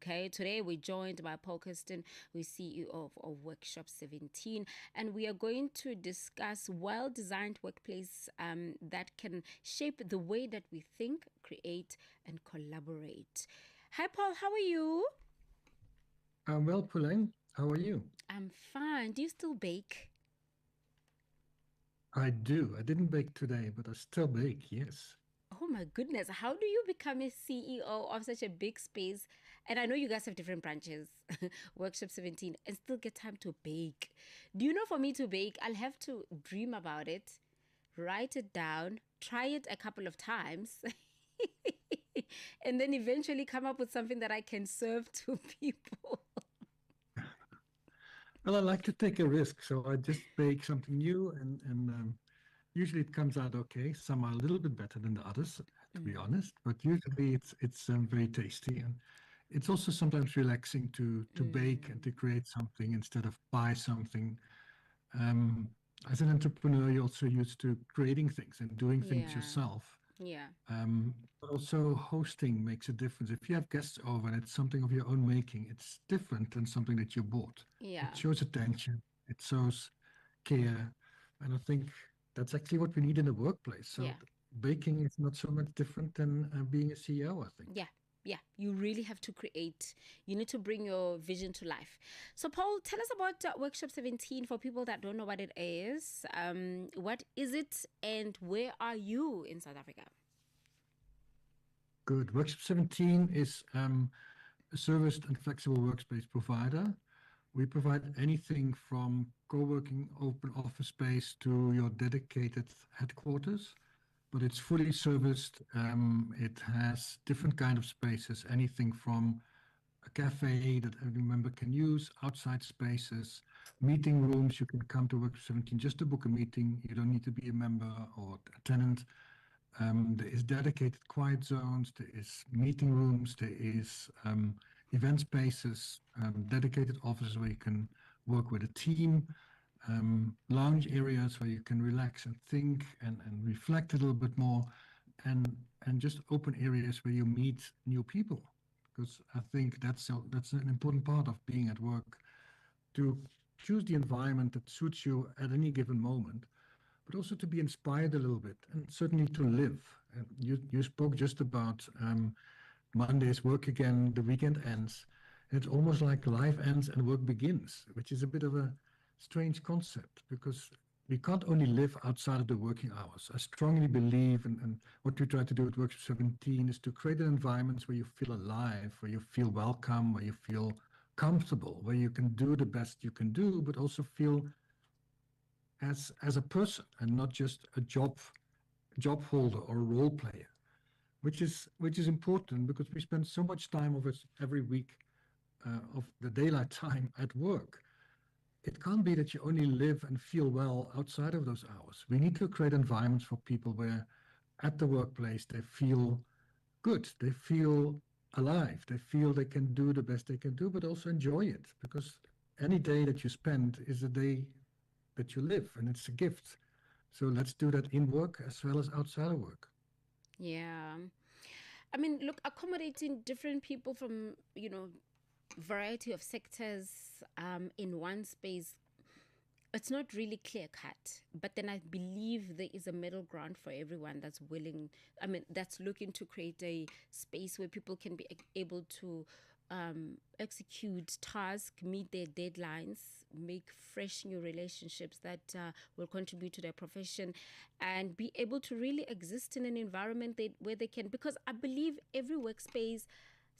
Okay, today we're joined by Paul Keursten, who is CEO of Workshop 17, and we are going to discuss well-designed workplace that can shape the way that we think, create, and collaborate. Hi, Paul. How are you? I'm well, Puleng. How are you? I'm fine. Do you still bake? I do. I didn't bake today, but I still bake, yes. Oh my goodness, how do you become a CEO of such a big space? And I know you guys have different branches, Workshop 17, and still get time to bake. Do you know, for me to bake, I'll have to dream about it, write it down, try it a couple of times, and then eventually come up with something that I can serve to people. Well, I like to take a risk, so I just bake something new, and usually it comes out okay. Some are a little bit better than the others, to be honest, but usually it's very tasty, and it's also sometimes relaxing to bake and to create something instead of buy something. Um, as an entrepreneur, you're also used to creating things and doing things Yeah, yourself. yeah, But also hosting makes a difference. If you have guests over and it's something of your own making, it's different than something that you bought. It yeah, shows attention, it shows care, and I think that's actually what we need in the workplace. So yeah. baking is not so much different than being a CEO, I think. Yeah, yeah. You really have to create. You need to bring your vision to life. So, Paul, tell us about Workshop 17 for people that don't know what it is. What is it, and where are you in South Africa? Good. Workshop 17 is a serviced and flexible workspace provider. We provide anything from co-working open office space to your dedicated headquarters, but it's fully serviced. It has different kind of spaces, anything from a cafe that every member can use, outside spaces, meeting rooms. You can come to Work 17 just to book a meeting. You don't need to be a member or a tenant. There is dedicated quiet zones, there is meeting rooms, there is event spaces, dedicated offices where you can work with a team, lounge areas where you can relax and think and reflect a little bit more, and just open areas where you meet new people. Because I think that's an important part of being at work, to choose the environment that suits you at any given moment, but also to be inspired a little bit and certainly to live. And you spoke just about Monday's work again, the weekend ends. And it's almost like life ends and work begins, which is a bit of a strange concept because we can't only live outside of the working hours. I strongly believe, and what we try to do at Workshop 17 is to create an environment where you feel alive, where you feel welcome, where you feel comfortable, where you can do the best you can do, but also feel as a person and not just a job holder or a role player, which is important because we spend so much time of it every week of the daylight time at work. It can't be that you only live and feel well outside of those hours. We need to create environments for people where at the workplace they feel good, they feel alive, they feel they can do the best they can do, but also enjoy it because any day that you spend is a day that you live and it's a gift. So let's do that in work as well as outside of work. Yeah. I mean, look, accommodating different people from, variety of sectors in one space, it's not really clear cut, but then I believe there is a middle ground for everyone that's willing, that's looking to create a space where people can be able to execute tasks, meet their deadlines, make fresh new relationships that will contribute to their profession, and be able to really exist in an environment where they can, because I believe every workspace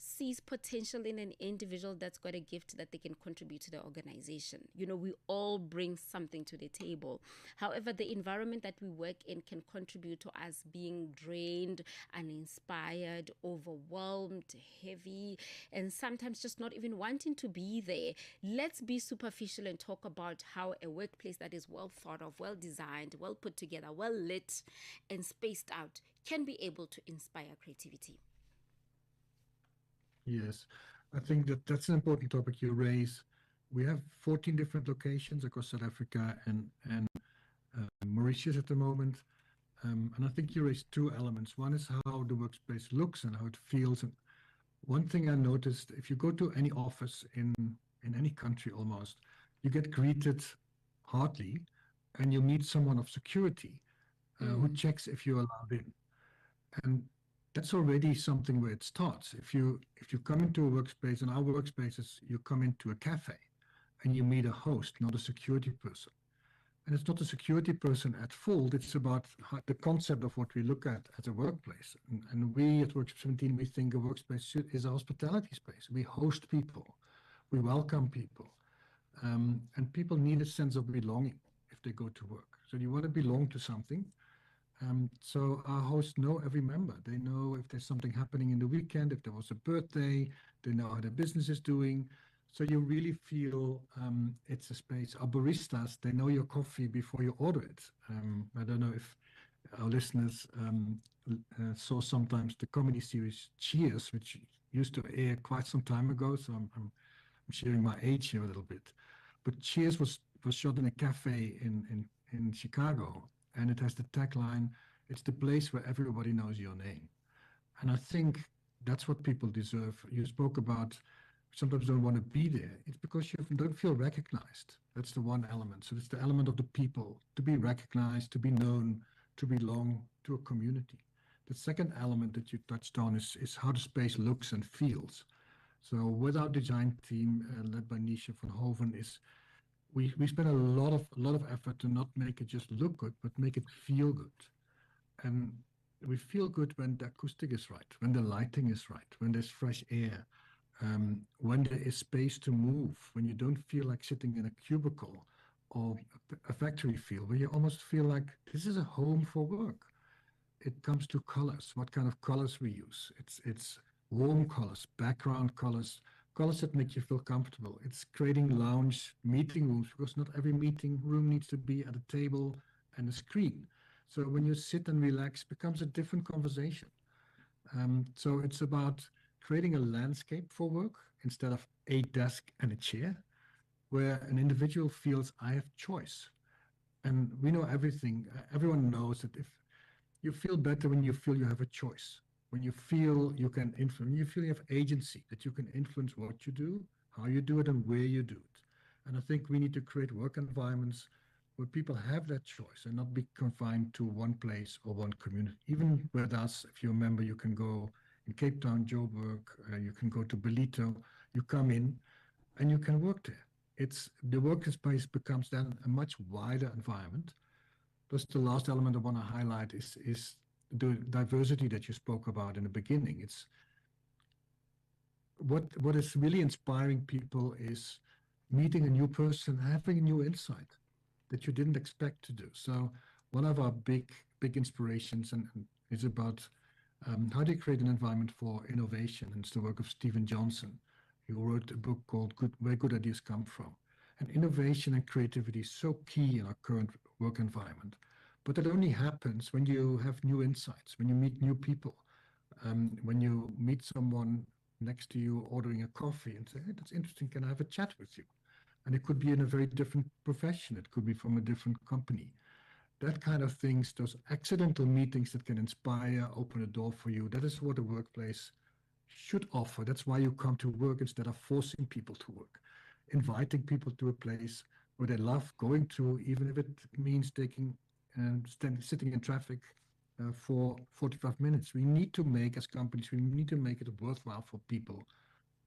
sees potential in an individual that's got a gift that they can contribute to the organization. We all bring something to the table. However, the environment that we work in can contribute to us being drained, uninspired, overwhelmed, heavy, and sometimes just not even wanting to be there. Let's be superficial and talk about how a workplace that is well thought of, well designed, well put together, well lit, and spaced out can be able to inspire creativity. Yes, I think that that's an important topic you raise. We have 14 different locations across South Africa and Mauritius at the moment. And I think you raised two elements. One is how the workspace looks and how it feels. And One thing I noticed, if you go to any office in any country almost, you get greeted hardly, and you meet someone of security who Mm. checks if you're allowed in. And that's already something where it starts. If you come into a workspace, in our workspaces, you come into a cafe and you meet a host, not a security person. And it's not the security person at fault. It's about the concept of what we look at as a workplace. And we at Workshop 17, we think a workspace is a hospitality space. We host people, we welcome people, and people need a sense of belonging if they go to work. So you want to belong to something. So our hosts know every member. They know if there's something happening in the weekend, if there was a birthday, they know how their business is doing. So you really feel it's a space. Our baristas, they know your coffee before you order it. I don't know if our listeners saw sometimes the comedy series Cheers, which used to air quite some time ago. So I'm sharing my age here a little bit. But Cheers was shot in a cafe in Chicago, and it has the tagline, "It's the place where everybody knows your name." And I think that's what people deserve. You spoke about sometimes don't want to be there. It's because you don't feel recognized. That's the one element. So it's the element of the people to be recognized, to be known, to belong to a community. The second element that you touched on is how the space looks and feels. So with our design team led by Nisha van Hoven, is we spend a lot of effort to not make it just look good, but make it feel good. And we feel good when the acoustic is right, when the lighting is right, when there's fresh air, when there is space to move, when you don't feel like sitting in a cubicle or a factory feel, where you almost feel like this is a home for work. It comes to colors, what kind of colors we use. It's warm colors, background colors, colors that make you feel comfortable. It's creating lounge meeting rooms because not every meeting room needs to be at a table and a screen. So when you sit and relax, it becomes a different conversation. So it's about creating a landscape for work instead of a desk and a chair, where an individual feels I have choice. And we know everything. Everyone knows that if you feel better when you feel you have a choice, when you feel you can influence, you feel you have agency, that you can influence what you do, how you do it, and where you do it. And I think we need to create work environments where people have that choice and not be confined to one place or one community. Even with us, if you remember, you can go in Cape Town, Joburg, you can go to Belito, you come in and you can work there. It's the workspace becomes then a much wider environment. Just the last element I want to highlight is the diversity that you spoke about in the beginning. It's what is really inspiring people is meeting a new person, having a new insight that you didn't expect to do. So one of our big inspirations and is about how do you create an environment for innovation? And it's the work of Stephen Johnson, who wrote a book called Where Good Ideas Come From. And innovation and creativity is so key in our current work environment. But it only happens when you have new insights, when you meet new people, when you meet someone next to you ordering a coffee and say, hey, that's interesting, can I have a chat with you? And it could be in a very different profession, it could be from a different company. That kind of things, those accidental meetings that can inspire, open a door for you, that is what a workplace should offer. That's why you come to work instead of forcing people to work, inviting people to a place where they love going to, even if it means taking and sitting in traffic for 45 minutes. We need to make, as companies, we need to make it worthwhile for people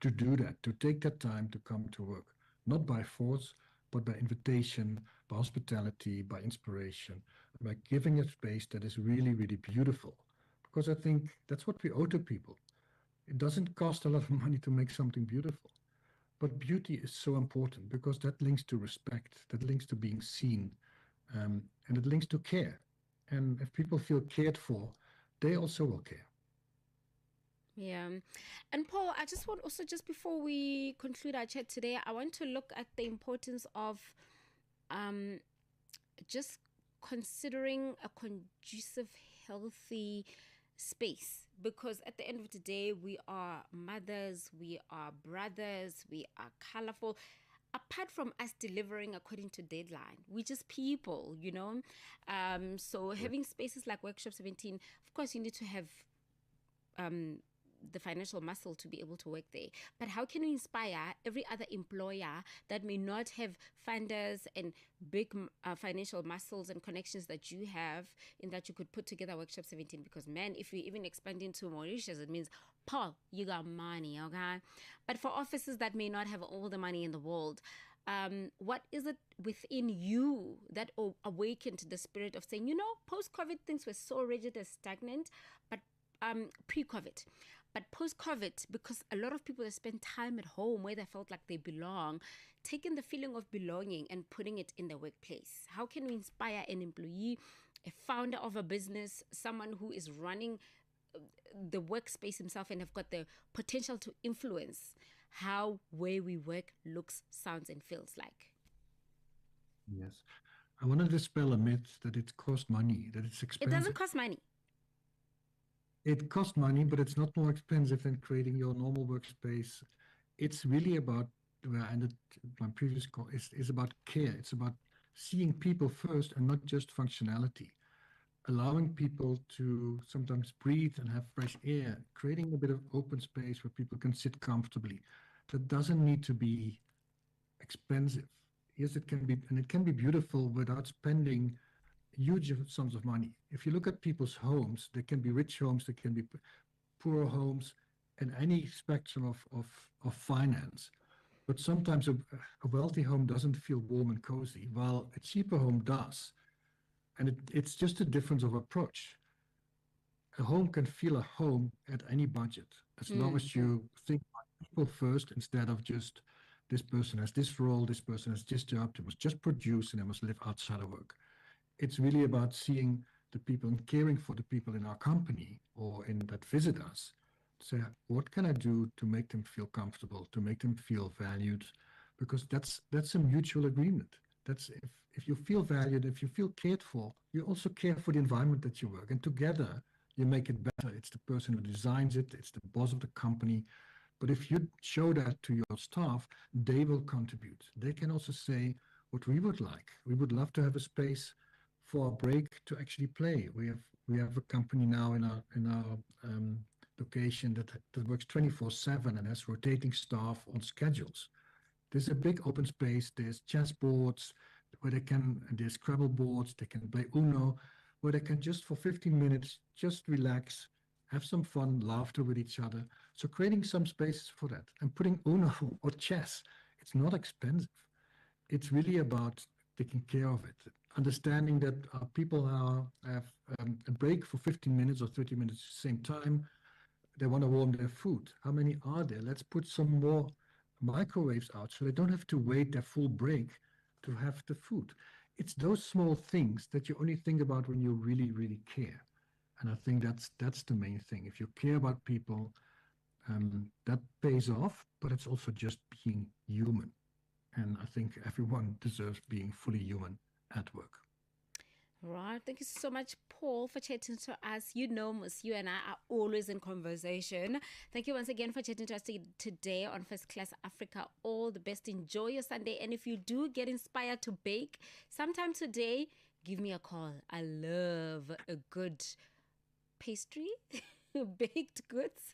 to do that, to take that time to come to work, not by force, but by invitation, by hospitality, by inspiration, by giving a space that is really, really beautiful. Because I think that's what we owe to people. It doesn't cost a lot of money to make something beautiful. But beauty is so important because that links to respect, that links to being seen, and it links to care. And if people feel cared for, they also will care. Yeah. And Paul, I just want also, just before we conclude our chat today, I want to look at the importance of um, just considering a conducive, healthy space. Because at the end of the day, we are mothers, we are brothers, we are colorful. Apart from us delivering according to deadline, we're just people, you know. So Yeah. having spaces like Workshop 17, of course, you need to have the financial muscle to be able to work there. But how can we inspire every other employer that may not have funders and big financial muscles and connections that you have, in that you could put together Workshop 17? Because, man, if we even expand into Mauritius, it means, Paul, you got money, okay? But for offices that may not have all the money in the world, what is it within you that awakened the spirit of saying, post-COVID things were so rigid and stagnant, but pre-COVID. But post-COVID, because a lot of people that spend time at home where they felt like they belong, taking the feeling of belonging and putting it in the workplace. How can we inspire an employee, a founder of a business, someone who is running the workspace himself and have got the potential to influence how where we work looks, sounds, and feels like? Yes. I want to dispel a myth that it costs money, that it's It doesn't expensive. cost money. It costs money, but it's not more expensive than creating your normal workspace. It's really about, where I ended my previous call, is about care. It's about seeing people first and not just functionality. Allowing people to sometimes breathe and have fresh air, creating a bit of open space where people can sit comfortably. That doesn't need to be expensive. Yes, it can be, and it can be beautiful without spending huge sums of money. If you look at people's homes, they can be rich homes, they can be poor homes, and any spectrum of finance. But sometimes a wealthy home doesn't feel warm and cozy, while a cheaper home does. And it's just a difference of approach. A home can feel a home at any budget, as long as you think about people first instead of just this person has this role, this person has this job, they must just produce and they must live outside of work. It's really about seeing the people and caring for the people in our company or in that visit us. Say, what can I do to make them feel comfortable, to make them feel valued? Because that's a mutual agreement. That's if you feel valued, if you feel cared for, you also care for the environment that you work. And together you make it better. It's the person who designs it, it's the boss of the company. But if you show that to your staff, they will contribute. They can also say what we would like. We would love to have a space for a break to actually play. We have a company now in our location that works 24/7 and has rotating staff on schedules. There's a big open space. There's chess boards there's Scrabble boards. They can play Uno, where they can just for 15 minutes just relax, have some fun, laughter with each other. So creating some spaces for that and putting Uno or chess, it's not expensive. It's really about taking care of it, understanding that people have a break for 15 minutes or 30 minutes at the same time. They want to warm their food. How many are there? Let's put some more microwaves out so they don't have to wait their full break to have the food. It's those small things that you only think about when you really, really care. And I think that's the main thing. If you care about people, that pays off, but it's also just being human. And I think everyone deserves being fully human at work. Right. Thank you so much, Paul, for chatting to us. Miss, you and I are always in conversation. Thank you once again for chatting to us today on First Class Africa. All the best. Enjoy your Sunday. And if you do get inspired to bake sometime today, give me a call. I love a good pastry, baked goods.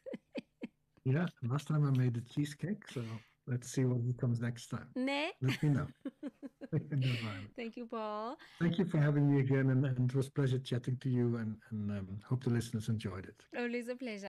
Yeah, last time I made a cheesecake, so let's see what comes next time. Ne? Let me know. Thank you, Paul. Thank you for having me again, and it was a pleasure chatting to you, and hope the listeners enjoyed it. Always a pleasure.